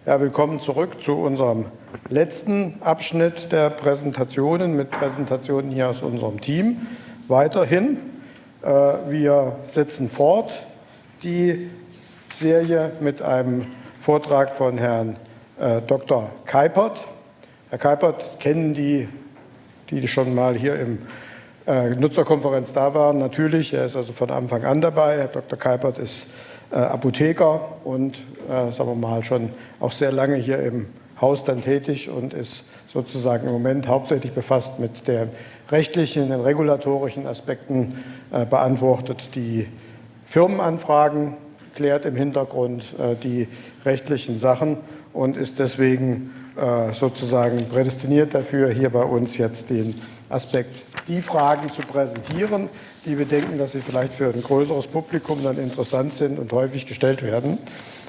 Ja, willkommen zurück zu unserem letzten Abschnitt der Präsentationen mit Präsentationen hier aus unserem Team. Weiterhin, wir setzen fort die Serie mit einem Vortrag von Herrn Dr. Keipert. Herr Keipert kennen die schon mal hier im Nutzerkonferenz da waren, natürlich. Er ist also von Anfang an dabei. Herr Dr. Keipert ist Apotheker und, sagen wir mal, schon auch sehr lange hier im Haus dann tätig und ist sozusagen im Moment hauptsächlich befasst mit den rechtlichen, den regulatorischen Aspekten, beantwortet die Firmenanfragen, klärt im Hintergrund die rechtlichen Sachen und ist deswegen sozusagen prädestiniert dafür, hier bei uns jetzt den Aspekt, die Fragen zu präsentieren, die wir denken, dass sie vielleicht für ein größeres Publikum dann interessant sind und häufig gestellt werden,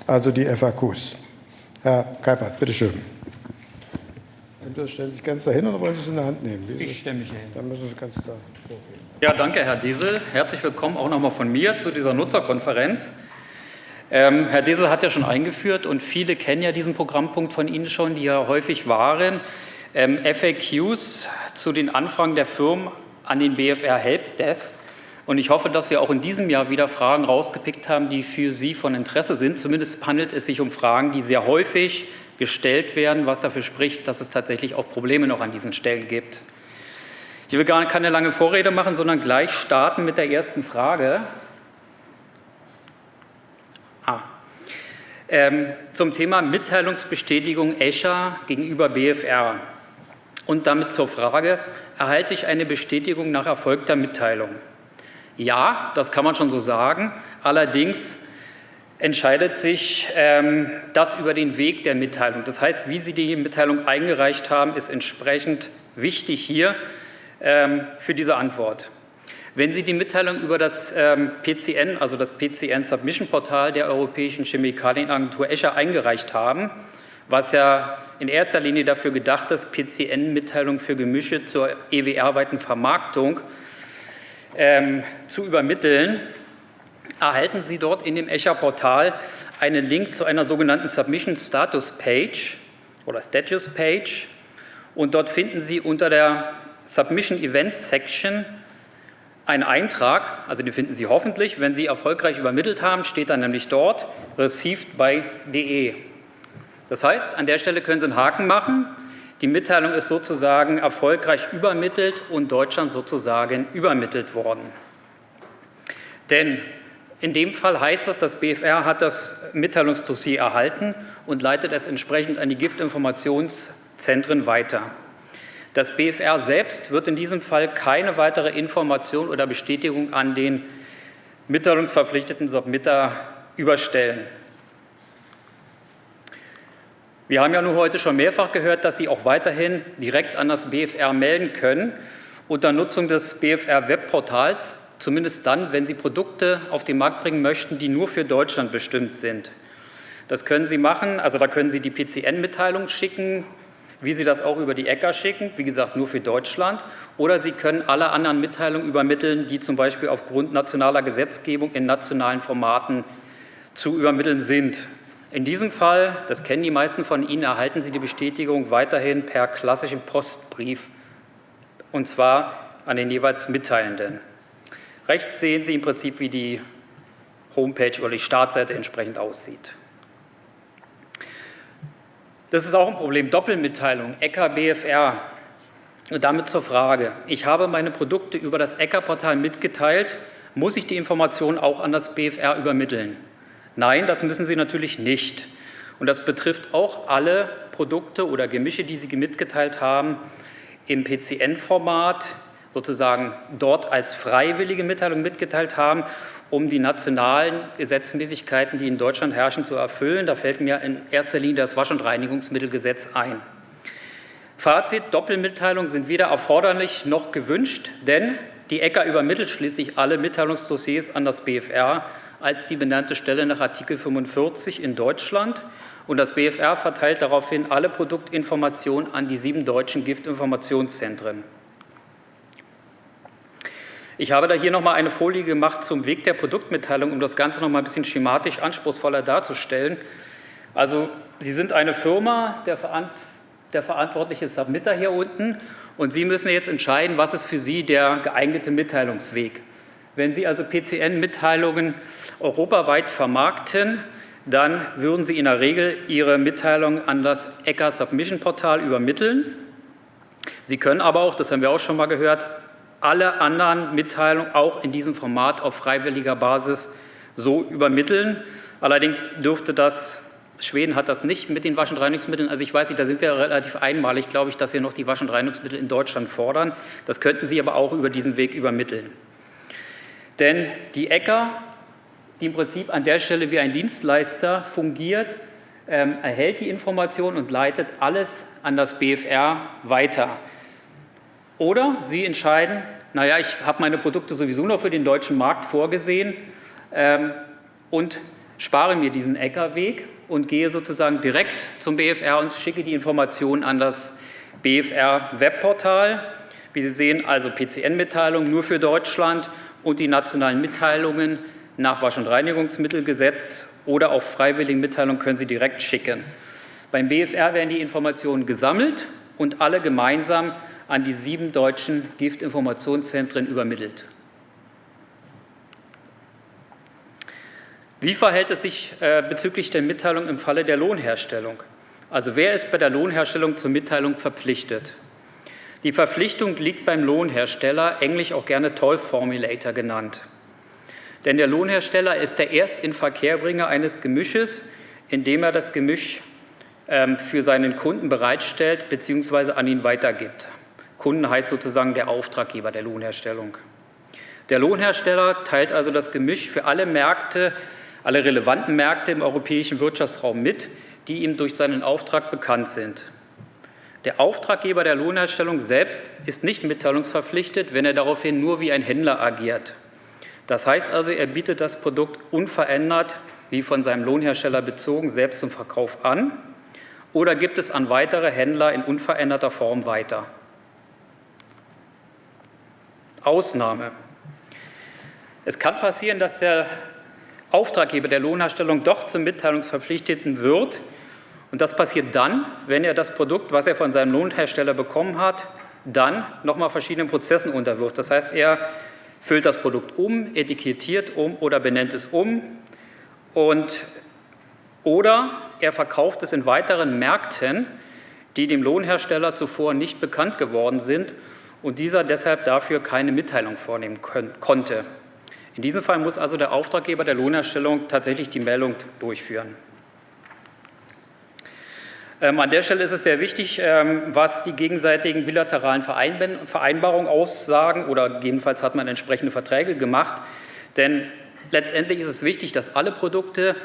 also die FAQs. Herr Keipert, bitteschön. Entweder stellen Sie sich ganz dahin oder wollen Sie es in der Hand nehmen? Ich stelle mich hin. Dann müssen Sie ganz da hochgehen. Ja, danke, Herr Desel. Herzlich willkommen auch nochmal von mir zu dieser Nutzerkonferenz. Herr Desel hat ja schon eingeführt und viele kennen ja diesen Programmpunkt von Ihnen schon, die ja häufig waren. FAQs zu den Anfragen der Firmen an den BFR Helpdesk. Und ich hoffe, dass wir auch in diesem Jahr wieder Fragen rausgepickt haben, die für Sie von Interesse sind. Zumindest handelt es sich um Fragen, die sehr häufig gestellt werden, was dafür spricht, dass es tatsächlich auch Probleme noch an diesen Stellen gibt. Ich will gar keine lange Vorrede machen, sondern gleich starten mit der ersten Frage. Zum Thema Mitteilungsbestätigung ECHA gegenüber BFR. Und damit zur Frage, erhalte ich eine Bestätigung nach erfolgter Mitteilung? Ja, das kann man schon so sagen. Allerdings entscheidet sich das über den Weg der Mitteilung. Das heißt, wie Sie die Mitteilung eingereicht haben, ist entsprechend wichtig hier für diese Antwort. Wenn Sie die Mitteilung über das PCN, also das PCN Submission Portal der Europäischen Chemikalienagentur ECHA eingereicht haben, was ja in erster Linie dafür gedacht ist, PCN-Mitteilungen für Gemische zur EWR-weiten Vermarktung zu übermitteln, erhalten Sie dort in dem ECHA-Portal einen Link zu einer sogenannten Submission Status Page oder Status Page und dort finden Sie unter der Submission Event Section einen Eintrag, also den finden Sie hoffentlich, wenn Sie erfolgreich übermittelt haben, steht dann nämlich dort Received by DE. Das heißt, an der Stelle können Sie einen Haken machen. Die Mitteilung ist sozusagen erfolgreich übermittelt und Deutschland sozusagen übermittelt worden. Denn in dem Fall heißt das, das BFR hat das Mitteilungsdossier erhalten und leitet es entsprechend an die Giftinformationszentren weiter. Das BFR selbst wird in diesem Fall keine weitere Information oder Bestätigung an den mitteilungsverpflichteten Submitter überstellen. Wir haben ja nur heute schon mehrfach gehört, dass Sie auch weiterhin direkt an das BFR melden können unter Nutzung des BFR-Webportals, zumindest dann, wenn Sie Produkte auf den Markt bringen möchten, die nur für Deutschland bestimmt sind. Das können Sie machen, also da können Sie die PCN-Mitteilung schicken, wie Sie das auch über die ECHA schicken, wie gesagt nur für Deutschland, oder Sie können alle anderen Mitteilungen übermitteln, die zum Beispiel aufgrund nationaler Gesetzgebung in nationalen Formaten zu übermitteln sind. In diesem Fall, das kennen die meisten von Ihnen, erhalten Sie die Bestätigung weiterhin per klassischem Postbrief, und zwar an den jeweils Mitteilenden. Rechts sehen Sie im Prinzip, wie die Homepage oder die Startseite entsprechend aussieht. Das ist auch ein Problem, Doppelmitteilung, ECHA, BFR. Und damit zur Frage, ich habe meine Produkte über das ECHA-Portal mitgeteilt, muss ich die Informationen auch an das BFR übermitteln? Nein, das müssen Sie natürlich nicht. Und das betrifft auch alle Produkte oder Gemische, die Sie mitgeteilt haben, im PCN-Format, sozusagen dort als freiwillige Mitteilung mitgeteilt haben, um die nationalen Gesetzmäßigkeiten, die in Deutschland herrschen, zu erfüllen. Da fällt mir in erster Linie das Wasch- und Reinigungsmittelgesetz ein. Fazit, Doppelmitteilungen sind weder erforderlich noch gewünscht, denn die ECHA übermittelt schließlich alle Mitteilungsdossiers an das BFR als die benannte Stelle nach Artikel 45 in Deutschland und das BFR verteilt daraufhin alle Produktinformationen an die 7 deutschen Giftinformationszentren. Ich habe da hier nochmal eine Folie gemacht zum Weg der Produktmitteilung, um das Ganze nochmal ein bisschen schematisch anspruchsvoller darzustellen. Also Sie sind eine Firma, der verantwortliche Submitter hier unten, und Sie müssen jetzt entscheiden, was ist für Sie der geeignete Mitteilungsweg. Wenn Sie also PCN-Mitteilungen europaweit vermarkten, dann würden Sie in der Regel Ihre Mitteilung an das ECHA Submission Portal übermitteln. Sie können aber auch, das haben wir auch schon mal gehört, alle anderen Mitteilungen auch in diesem Format auf freiwilliger Basis so übermitteln. Allerdings dürfte das, Schweden hat das nicht mit den Wasch- und Reinigungsmitteln, also ich weiß nicht, da sind wir relativ einmalig, glaube ich, dass wir noch die Wasch- und Reinigungsmittel in Deutschland fordern. Das könnten Sie aber auch über diesen Weg übermitteln. Denn die ECHA, die im Prinzip an der Stelle wie ein Dienstleister fungiert, erhält die Information und leitet alles an das BFR weiter. Oder Sie entscheiden, naja, ich habe meine Produkte sowieso nur für den deutschen Markt vorgesehen und spare mir diesen ECHA-Weg und gehe sozusagen direkt zum BFR und schicke die Informationen an das BFR-Webportal. Wie Sie sehen, also PCN-Mitteilung nur für Deutschland und die nationalen Mitteilungen nach Wasch- und Reinigungsmittelgesetz oder auch freiwilligen Mitteilungen können Sie direkt schicken. Beim BFR werden die Informationen gesammelt und alle gemeinsam an die 7 deutschen Giftinformationszentren übermittelt. Wie verhält es sich bezüglich der Mitteilung im Falle der Lohnherstellung? Also wer ist bei der Lohnherstellung zur Mitteilung verpflichtet? Die Verpflichtung liegt beim Lohnhersteller, englisch auch gerne Toll Formulator genannt. Denn der Lohnhersteller ist der Erstinverkehrbringer eines Gemisches, indem er das Gemisch für seinen Kunden bereitstellt bzw. an ihn weitergibt. Kunden heißt sozusagen der Auftraggeber der Lohnherstellung. Der Lohnhersteller teilt also das Gemisch für alle Märkte, alle relevanten Märkte im europäischen Wirtschaftsraum mit, die ihm durch seinen Auftrag bekannt sind. Der Auftraggeber der Lohnherstellung selbst ist nicht mitteilungsverpflichtet, wenn er daraufhin nur wie ein Händler agiert. Das heißt also, er bietet das Produkt unverändert, wie von seinem Lohnhersteller bezogen, selbst zum Verkauf an oder gibt es an weitere Händler in unveränderter Form weiter. Ausnahme. Es kann passieren, dass der Auftraggeber der Lohnherstellung doch zum Mitteilungsverpflichteten wird. Und das passiert dann, wenn er das Produkt, was er von seinem Lohnhersteller bekommen hat, dann nochmal verschiedenen Prozessen unterwirft. Das heißt, er füllt das Produkt um, etikettiert um oder benennt es um oder er verkauft es in weiteren Märkten, die dem Lohnhersteller zuvor nicht bekannt geworden sind und dieser deshalb dafür keine Mitteilung vornehmen konnte. In diesem Fall muss also der Auftraggeber der Lohnherstellung tatsächlich die Meldung durchführen. An der Stelle ist es sehr wichtig, was die gegenseitigen bilateralen Vereinbarungen aussagen oder gegebenenfalls hat man entsprechende Verträge gemacht, denn letztendlich ist es wichtig, dass alle Produkte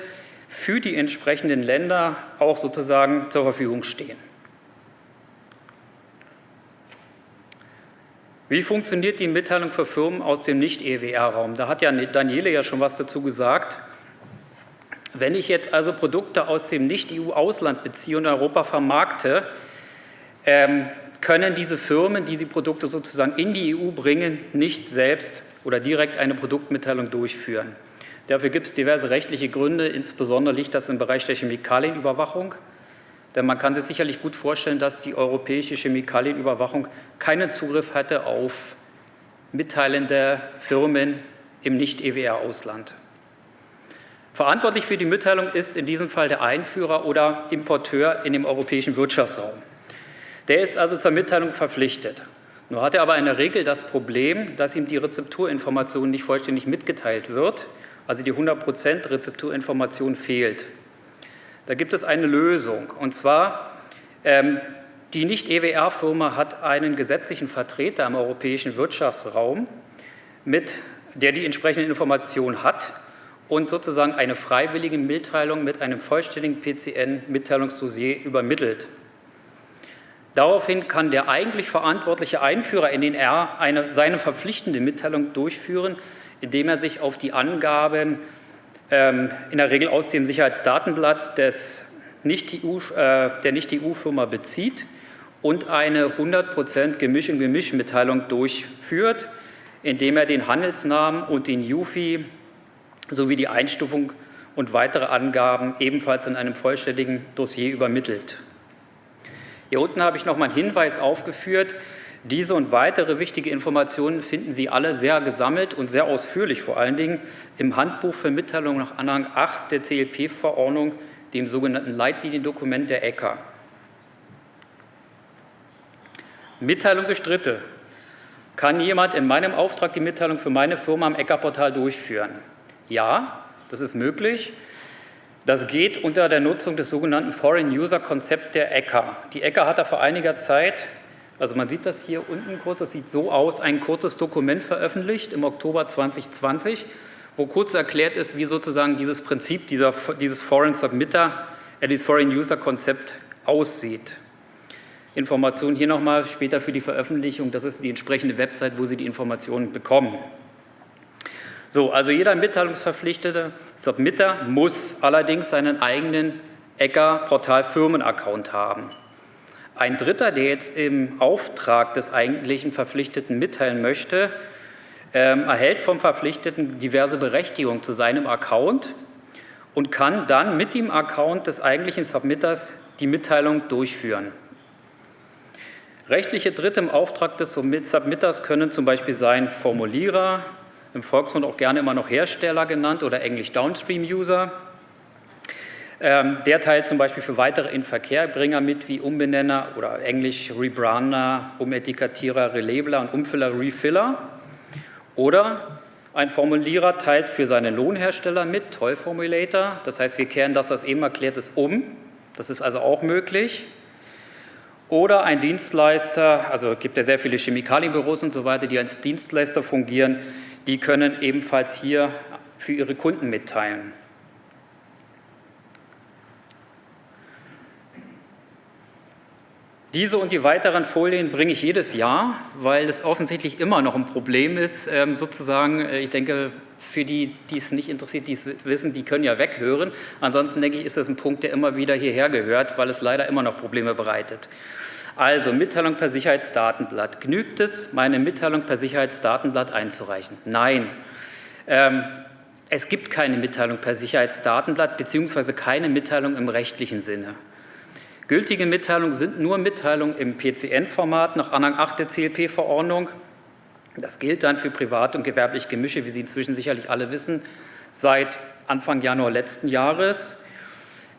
für die entsprechenden Länder auch sozusagen zur Verfügung stehen. Wie funktioniert die Mitteilung für Firmen aus dem Nicht-EWR-Raum? Da hat ja Daniele ja schon was dazu gesagt. Wenn ich jetzt also Produkte aus dem Nicht-EU-Ausland beziehe und in Europa vermarkte, können diese Firmen, die die Produkte sozusagen in die EU bringen, nicht selbst oder direkt eine Produktmitteilung durchführen. Dafür gibt es diverse rechtliche Gründe, insbesondere liegt das im Bereich der Chemikalienüberwachung. Denn man kann sich sicherlich gut vorstellen, dass die europäische Chemikalienüberwachung keinen Zugriff hatte auf mitteilende Firmen im Nicht-EWR-Ausland. Verantwortlich für die Mitteilung ist in diesem Fall der Einführer oder Importeur in dem europäischen Wirtschaftsraum. Der ist also zur Mitteilung verpflichtet. Nur hat er aber in der Regel das Problem, dass ihm die Rezepturinformation nicht vollständig mitgeteilt wird, also die 100% Rezepturinformation fehlt. Da gibt es eine Lösung, und zwar die Nicht-EWR-Firma hat einen gesetzlichen Vertreter im europäischen Wirtschaftsraum, der die entsprechenden Informationen hat und sozusagen eine freiwillige Mitteilung mit einem vollständigen PCN-Mitteilungsdossier übermittelt. Daraufhin kann der eigentlich verantwortliche Einführer in den R seine verpflichtende Mitteilung durchführen, indem er sich auf die Angaben in der Regel aus dem Sicherheitsdatenblatt der Nicht-EU-Firma bezieht und eine 100% Gemisch-in-Gemisch-Mitteilung durchführt, indem er den Handelsnamen und den UFI sowie die Einstufung und weitere Angaben ebenfalls in einem vollständigen Dossier übermittelt. Hier unten habe ich noch mal einen Hinweis aufgeführt. Diese und weitere wichtige Informationen finden Sie alle sehr gesammelt und sehr ausführlich vor allen Dingen im Handbuch für Mitteilungen nach Anhang 8 der CLP-Verordnung, dem sogenannten Leitliniendokument der ECA. Mitteilung durch Dritte. Kann jemand in meinem Auftrag die Mitteilung für meine Firma am ECA-Portal durchführen? Ja, das ist möglich. Das geht unter der Nutzung des sogenannten Foreign User Konzepts der ECA. Die ECA hat da vor einiger Zeit, also man sieht das hier unten kurz, das sieht so aus, ein kurzes Dokument veröffentlicht im Oktober 2020, wo kurz erklärt ist, wie sozusagen dieses Prinzip dieses Foreign Submitter, dieses Foreign User Konzept aussieht. Informationen hier nochmal später für die Veröffentlichung, das ist die entsprechende Website, wo Sie die Informationen bekommen. So, also jeder mitteilungsverpflichtete Submitter muss allerdings seinen eigenen ECA-Portal-Firmen-Account haben. Ein Dritter, der jetzt im Auftrag des eigentlichen Verpflichteten mitteilen möchte, erhält vom Verpflichteten diverse Berechtigungen zu seinem Account und kann dann mit dem Account des eigentlichen Submitters die Mitteilung durchführen. Rechtliche Dritte im Auftrag des Submitters können zum Beispiel sein Formulierer, im Volksmund auch gerne immer noch Hersteller genannt oder englisch Downstream-User. Der teilt zum Beispiel für weitere Inverkehrbringer mit, wie Umbenenner oder englisch Rebrander, Umetikettierer, Relabeler und Umfüller, Refiller. Oder ein Formulierer teilt für seinen Lohnhersteller mit, Toll Formulator. Das heißt, wir kehren das, was eben erklärt ist, um. Das ist also auch möglich. Oder ein Dienstleister, also es gibt ja sehr viele Chemikalienbüros und so weiter, die als Dienstleister fungieren, die können ebenfalls hier für ihre Kunden mitteilen. Diese und die weiteren Folien bringe ich jedes Jahr, weil es offensichtlich immer noch ein Problem ist, sozusagen, ich denke, für die, die es nicht interessiert, die es wissen, die können ja weghören. Ansonsten denke ich, ist das ein Punkt, der immer wieder hierher gehört, weil es leider immer noch Probleme bereitet. Also Mitteilung per Sicherheitsdatenblatt. Genügt es, meine Mitteilung per Sicherheitsdatenblatt einzureichen? Nein. Es gibt keine Mitteilung per Sicherheitsdatenblatt beziehungsweise keine Mitteilung im rechtlichen Sinne. Gültige Mitteilungen sind nur Mitteilungen im PCN-Format nach Anhang 8 der CLP-Verordnung. Das gilt dann für privat- und gewerbliche Gemische, wie Sie inzwischen sicherlich alle wissen, seit Anfang Januar letzten Jahres.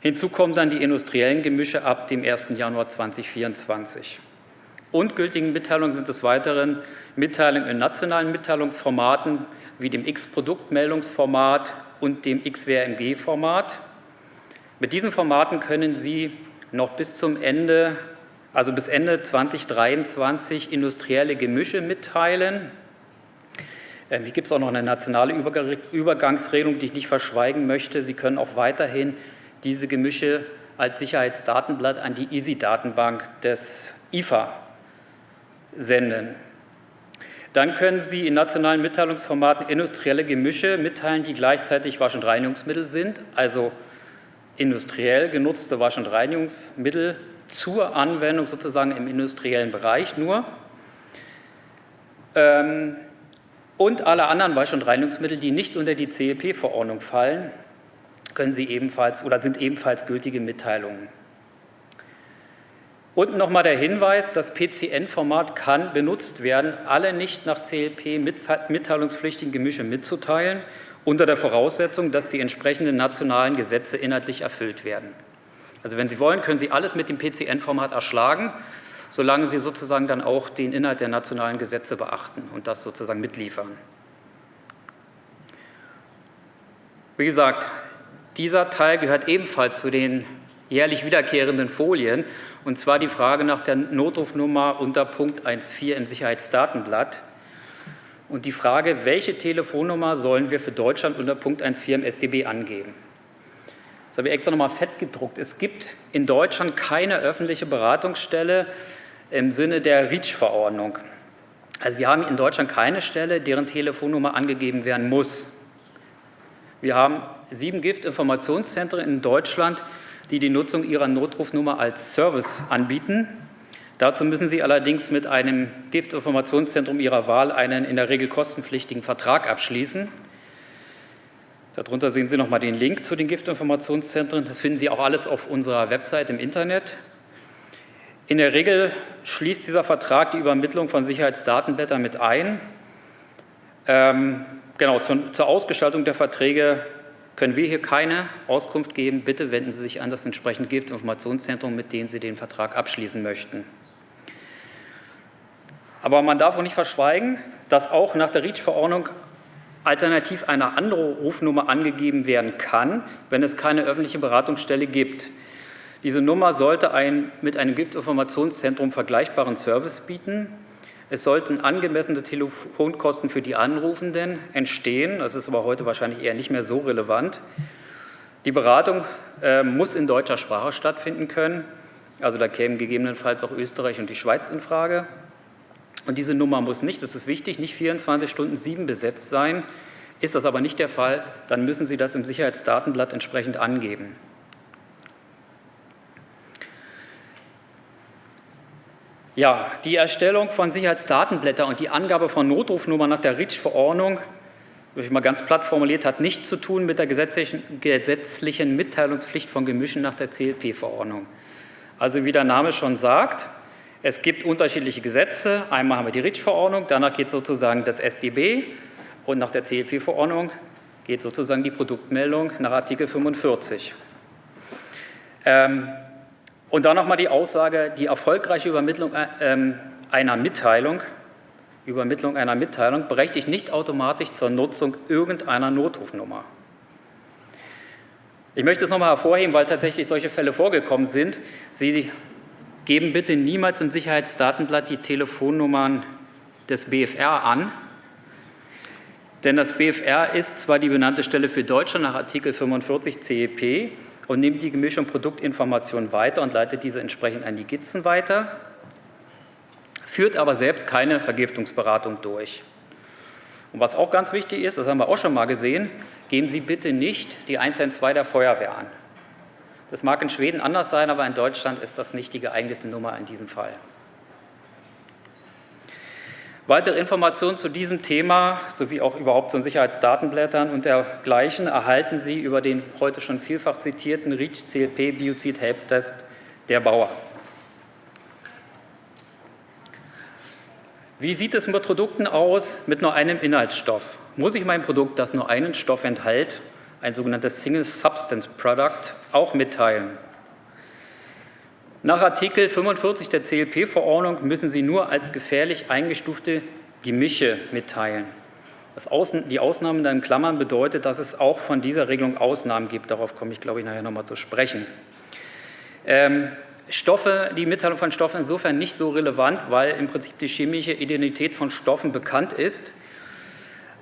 Hinzu kommen dann die industriellen Gemische ab dem 1. Januar 2024. Und gültigen Mitteilungen sind des Weiteren Mitteilungen in nationalen Mitteilungsformaten wie dem X-Produktmeldungsformat und dem X-WRMG-Format. Mit diesen Formaten können Sie noch bis zum Ende, also bis Ende 2023 industrielle Gemische mitteilen. Hier gibt es auch noch eine nationale Übergangsregelung, die ich nicht verschweigen möchte. Sie können auch weiterhin diese Gemische als Sicherheitsdatenblatt an die EASY-Datenbank des IFA senden. Dann können Sie in nationalen Mitteilungsformaten industrielle Gemische mitteilen, die gleichzeitig Wasch- und Reinigungsmittel sind, also industriell genutzte Wasch- und Reinigungsmittel zur Anwendung sozusagen im industriellen Bereich nur. Und alle anderen Wasch- und Reinigungsmittel, die nicht unter die CLP-Verordnung fallen, können Sie ebenfalls oder sind ebenfalls gültige Mitteilungen. Und nochmal der Hinweis, das PCN-Format kann benutzt werden, alle nicht nach CLP mitteilungspflichtigen Gemische mitzuteilen, unter der Voraussetzung, dass die entsprechenden nationalen Gesetze inhaltlich erfüllt werden. Also wenn Sie wollen, können Sie alles mit dem PCN-Format erschlagen, solange Sie sozusagen dann auch den Inhalt der nationalen Gesetze beachten und das sozusagen mitliefern. Wie gesagt, dieser Teil gehört ebenfalls zu den jährlich wiederkehrenden Folien, und zwar die Frage nach der Notrufnummer unter Punkt 1.4 im Sicherheitsdatenblatt. Und die Frage, welche Telefonnummer sollen wir für Deutschland unter Punkt 1.4 im StB angeben? Das habe ich extra nochmal fett gedruckt. Es gibt in Deutschland keine öffentliche Beratungsstelle im Sinne der REACH-Verordnung. Also wir haben in Deutschland keine Stelle, deren Telefonnummer angegeben werden muss. Wir haben 7 Giftinformationszentren in Deutschland, die die Nutzung ihrer Notrufnummer als Service anbieten. Dazu müssen Sie allerdings mit einem Giftinformationszentrum Ihrer Wahl einen in der Regel kostenpflichtigen Vertrag abschließen. Darunter sehen Sie nochmal den Link zu den Giftinformationszentren. Das finden Sie auch alles auf unserer Website im Internet. In der Regel schließt dieser Vertrag die Übermittlung von Sicherheitsdatenblättern mit ein. Genau, zur Ausgestaltung der Verträge können wir hier keine Auskunft geben. Bitte wenden Sie sich an das entsprechende Giftinformationszentrum, mit dem Sie den Vertrag abschließen möchten. Aber man darf auch nicht verschweigen, dass auch nach der REACH-Verordnung alternativ eine andere Rufnummer angegeben werden kann, wenn es keine öffentliche Beratungsstelle gibt. Diese Nummer sollte mit einem Giftinformationszentrum vergleichbaren Service bieten. Es sollten angemessene Telefonkosten für die Anrufenden entstehen. Das ist aber heute wahrscheinlich eher nicht mehr so relevant. Die Beratung muss in deutscher Sprache stattfinden können. Also da kämen gegebenenfalls auch Österreich und die Schweiz in Frage. Und diese Nummer muss nicht, das ist wichtig, nicht 24 Stunden 7 besetzt sein. Ist das aber nicht der Fall, dann müssen Sie das im Sicherheitsdatenblatt entsprechend angeben. Ja, die Erstellung von Sicherheitsdatenblättern und die Angabe von Notrufnummern nach der REACH-Verordnung, würde ich mal ganz platt formuliert, hat nichts zu tun mit der gesetzlichen Mitteilungspflicht von Gemischen nach der CLP-Verordnung. Also wie der Name schon sagt, es gibt unterschiedliche Gesetze. Einmal haben wir die REACH-Verordnung, danach geht sozusagen das SDB und nach der CLP-Verordnung geht sozusagen die Produktmeldung nach Artikel 45. Und dann nochmal die Aussage, die erfolgreiche Übermittlung einer Mitteilung berechtigt nicht automatisch zur Nutzung irgendeiner Notrufnummer. Ich möchte es nochmal hervorheben, weil tatsächlich solche Fälle vorgekommen sind. Sie geben bitte niemals im Sicherheitsdatenblatt die Telefonnummern des BfR an, denn das BfR ist zwar die benannte Stelle für Deutschland nach Artikel 45 CEP und nimmt die Gemisch- und Produktinformation weiter und leitet diese entsprechend an die Gitzen weiter, führt aber selbst keine Vergiftungsberatung durch. Und was auch ganz wichtig ist, das haben wir auch schon mal gesehen, geben Sie bitte nicht die 112 der Feuerwehr an. Das mag in Schweden anders sein, aber in Deutschland ist das nicht die geeignete Nummer in diesem Fall. Weitere Informationen zu diesem Thema sowie auch überhaupt zu den Sicherheitsdatenblättern und dergleichen erhalten Sie über den heute schon vielfach zitierten REACH-CLP-Biozid-Helptest der Bauer. Wie sieht es mit Produkten aus mit nur einem Inhaltsstoff? Muss ich mein Produkt, das nur einen Stoff enthält, ein sogenanntes Single Substance Product, auch mitteilen? Nach Artikel 45 der CLP-Verordnung müssen Sie nur als gefährlich eingestufte Gemische mitteilen. Die Ausnahmen in Klammern bedeutet, dass es auch von dieser Regelung Ausnahmen gibt. Darauf komme ich, glaube ich, nachher nochmal zu sprechen. Die Mitteilung von Stoffen ist insofern nicht so relevant, weil im Prinzip die chemische Identität von Stoffen bekannt ist.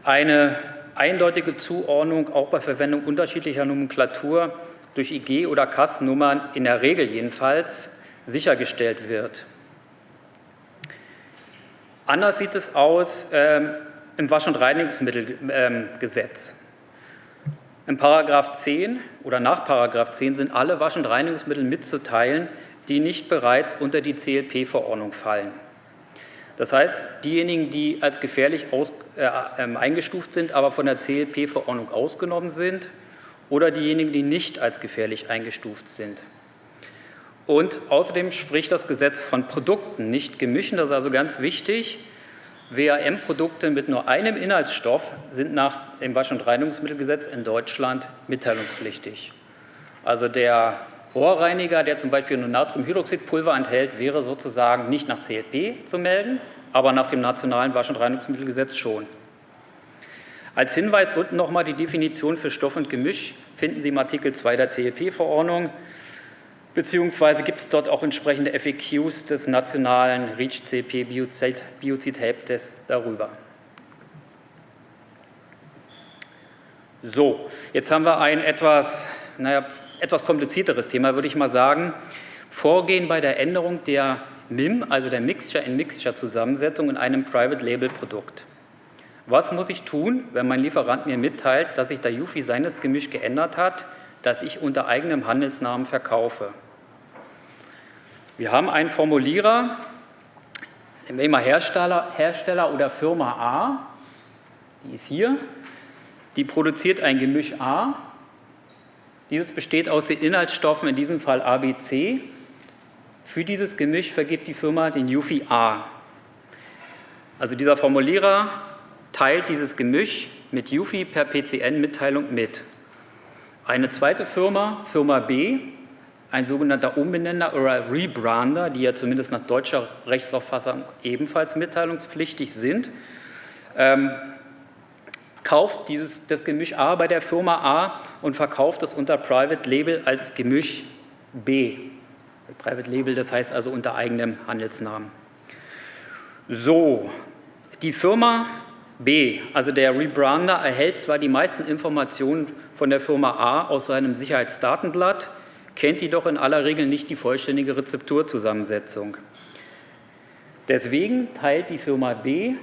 Eine eindeutige Zuordnung auch bei Verwendung unterschiedlicher Nomenklatur durch IG- oder CAS-Nummern in der Regel jedenfalls sichergestellt wird. Anders sieht es aus im Wasch- und Reinigungsmittelgesetz. In § 10 oder nach § 10 sind alle Wasch- und Reinigungsmittel mitzuteilen, die nicht bereits unter die CLP-Verordnung fallen. Das heißt, diejenigen, die als gefährlich eingestuft sind, aber von der CLP-Verordnung ausgenommen sind, oder diejenigen, die nicht als gefährlich eingestuft sind. Und außerdem spricht das Gesetz von Produkten, nicht Gemischen. Das ist also ganz wichtig. WAM-Produkte mit nur einem Inhaltsstoff sind nach dem Wasch- und Reinigungsmittelgesetz in Deutschland mitteilungspflichtig. Also der Rohrreiniger, der zum Beispiel nur Natriumhydroxidpulver enthält, wäre sozusagen nicht nach CLP zu melden, aber nach dem nationalen Wasch- und Reinigungsmittelgesetz schon. Als Hinweis unten nochmal die Definition für Stoff und Gemisch finden Sie im Artikel 2 der CLP-Verordnung, beziehungsweise gibt es dort auch entsprechende FAQs des nationalen REACH-CLP-Biozid-Helptests darüber. So, jetzt haben wir ein etwas komplizierteres Thema, würde ich mal sagen. Vorgehen bei der Änderung der MIM, also der Mixture-in-Mixture-Zusammensetzung in einem Private-Label-Produkt. Was muss ich tun, wenn mein Lieferant mir mitteilt, dass sich der UFI seines Gemisch geändert hat, das ich unter eigenem Handelsnamen verkaufe? Wir haben einen Formulierer, nehmen wir mal Hersteller oder Firma A, die ist hier, die produziert ein Gemisch A. Dieses besteht aus den Inhaltsstoffen, in diesem Fall ABC. Für dieses Gemisch vergibt die Firma den Jufi A. Also dieser Formulierer teilt dieses Gemisch mit Jufi per PCN-Mitteilung mit. Eine zweite Firma, Firma B, ein sogenannter Umbenender oder Rebrander, die ja zumindest nach deutscher Rechtsauffassung ebenfalls mitteilungspflichtig sind, kauft das Gemisch A bei der Firma A und verkauft es unter Private Label als Gemisch B. Private Label, das heißt also unter eigenem Handelsnamen. So, die Firma B, also der Rebrander, erhält zwar die meisten Informationen von der Firma A aus seinem Sicherheitsdatenblatt, kennt jedoch in aller Regel nicht die vollständige Rezepturzusammensetzung. Deswegen teilt die Firma B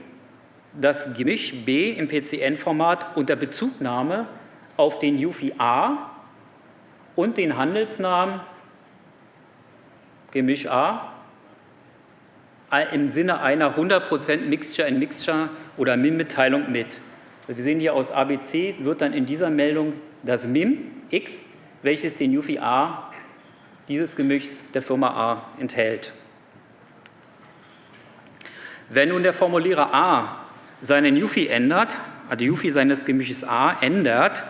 das Gemisch B im PCN-Format unter Bezugnahme auf den Jufi A und den Handelsnamen Gemisch A im Sinne einer 100% Mixture-in-Mixture oder MIM-Mitteilung mit. Wir sehen hier aus ABC wird dann in dieser Meldung das MIM X, welches den Jufi A dieses Gemischs der Firma A enthält. Wenn nun der Formulierer A seinen Jufi ändert, also die Jufi seines Gemisches A ändert,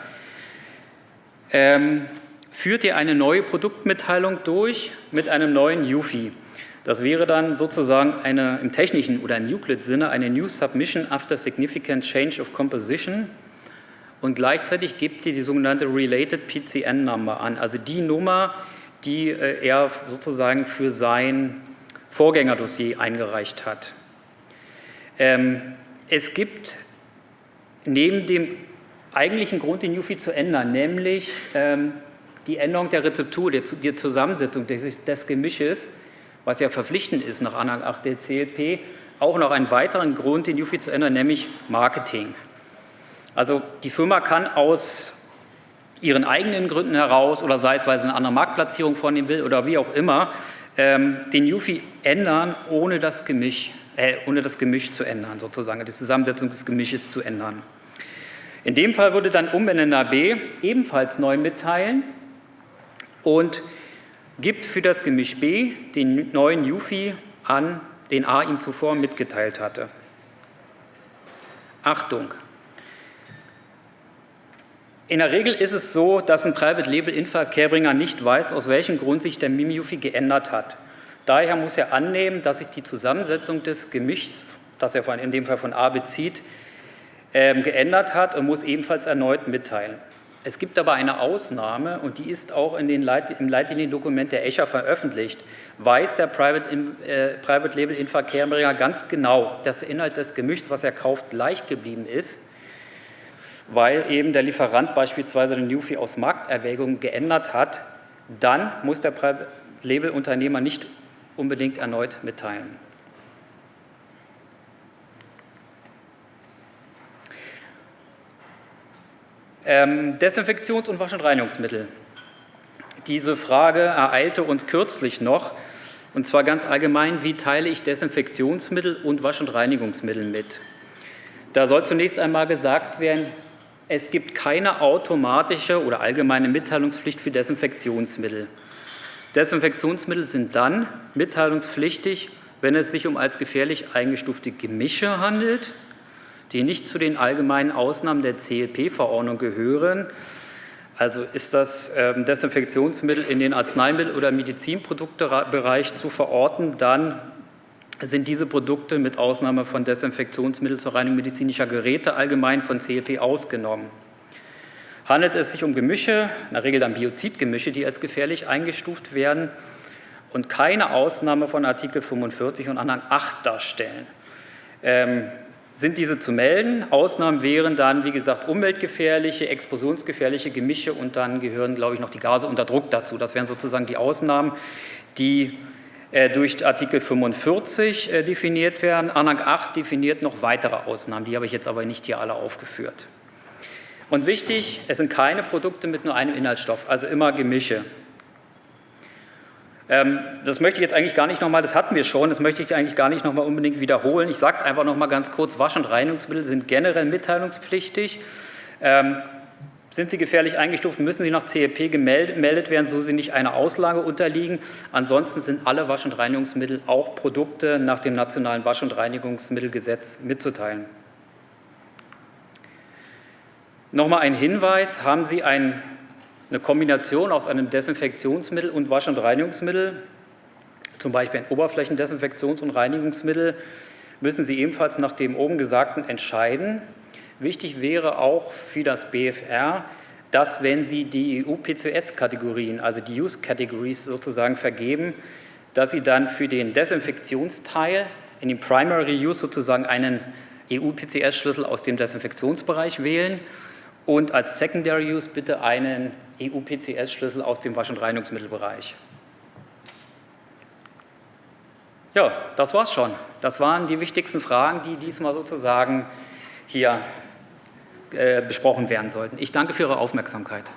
führt er eine neue Produktmitteilung durch mit einem neuen Jufi. Das wäre dann sozusagen im technischen oder im Euclid-Sinne eine New Submission after Significant Change of Composition und gleichzeitig gibt die sogenannte Related PCN Number an, also die Nummer, die er sozusagen für sein Vorgängerdossier eingereicht hat. Es gibt neben dem eigentlichen Grund, den Jufi zu ändern, nämlich die Änderung der Rezeptur, die Zusammensetzung des Gemisches, was ja verpflichtend ist nach Anhang 8 der CLP, auch noch einen weiteren Grund, den Jufi zu ändern, nämlich Marketing. Also die Firma kann aus ihren eigenen Gründen heraus oder sei es, weil sie eine andere Marktplatzierung vornehmen will oder wie auch immer, den Jufi ändern, ohne das Gemisch zu ändern, sozusagen, die Zusammensetzung des Gemisches zu ändern. In dem Fall würde dann Umbenender B ebenfalls neu mitteilen und gibt für das Gemisch B den neuen Jufi an, den A ihm zuvor mitgeteilt hatte. Achtung! In der Regel ist es so, dass ein Private Label Inverkehrbringer nicht weiß, aus welchem Grund sich der MIM-Jufi geändert hat. Daher muss er annehmen, dass sich die Zusammensetzung des Gemischs, das er in dem Fall von A bezieht, geändert hat und muss ebenfalls erneut mitteilen. Es gibt aber eine Ausnahme und die ist auch im Leitliniendokument der ECHA veröffentlicht. Weiß der Private Label Inverkehrbringer ganz genau, dass der Inhalt des Gemischs, was er kauft, gleich geblieben ist, weil eben der Lieferant beispielsweise den Jufi aus Markterwägungen geändert hat, dann muss der Private Label Unternehmer nicht unbedingt erneut mitteilen. Desinfektions- und Wasch- und Reinigungsmittel. Diese Frage ereilte uns kürzlich noch, und zwar ganz allgemein, wie teile ich Desinfektionsmittel und Wasch- und Reinigungsmittel mit? Da soll zunächst einmal gesagt werden, es gibt keine automatische oder allgemeine Mitteilungspflicht für Desinfektionsmittel. Desinfektionsmittel sind dann mitteilungspflichtig, wenn es sich um als gefährlich eingestufte Gemische handelt, die nicht zu den allgemeinen Ausnahmen der CLP-Verordnung gehören. Also ist das Desinfektionsmittel in den Arzneimittel- oder Medizinproduktebereich zu verorten, dann sind diese Produkte mit Ausnahme von Desinfektionsmitteln zur Reinigung medizinischer Geräte allgemein von CLP ausgenommen. Handelt es sich um Gemische, in der Regel dann Biozidgemische, die als gefährlich eingestuft werden und keine Ausnahme von Artikel 45 und Anhang 8 darstellen, sind diese zu melden. Ausnahmen wären dann, wie gesagt, umweltgefährliche, explosionsgefährliche Gemische und dann gehören, glaube ich, noch die Gase unter Druck dazu. Das wären sozusagen die Ausnahmen, die durch Artikel 45 definiert werden. Anhang 8 definiert noch weitere Ausnahmen, die habe ich jetzt aber nicht hier alle aufgeführt. Und wichtig, es sind keine Produkte mit nur einem Inhaltsstoff, also immer Gemische. Das möchte ich jetzt eigentlich gar nicht nochmal, das hatten wir schon, das möchte ich eigentlich gar nicht nochmal unbedingt wiederholen. Ich sage es einfach nochmal ganz kurz, Wasch- und Reinigungsmittel sind generell mitteilungspflichtig. Sind sie gefährlich eingestuft, müssen sie nach CLP gemeldet werden, so sie nicht einer Auslage unterliegen. Ansonsten sind alle Wasch- und Reinigungsmittel, auch Produkte nach dem nationalen Wasch- und Reinigungsmittelgesetz mitzuteilen. Nochmal ein Hinweis, haben Sie eine Kombination aus einem Desinfektionsmittel und Wasch- und Reinigungsmittel, zum Beispiel ein Oberflächendesinfektions- und Reinigungsmittel, müssen Sie ebenfalls nach dem oben Gesagten entscheiden. Wichtig wäre auch für das BfR, dass, wenn Sie die EU-PCS-Kategorien, also die Use Categories sozusagen vergeben, dass Sie dann für den Desinfektionsteil in dem Primary Use sozusagen einen EU-PCS-Schlüssel aus dem Desinfektionsbereich wählen und als Secondary Use bitte einen EU-PCS-Schlüssel aus dem Wasch- und Reinigungsmittelbereich. Ja, das war's schon. Das waren die wichtigsten Fragen, die diesmal sozusagen hier besprochen werden sollten. Ich danke für Ihre Aufmerksamkeit.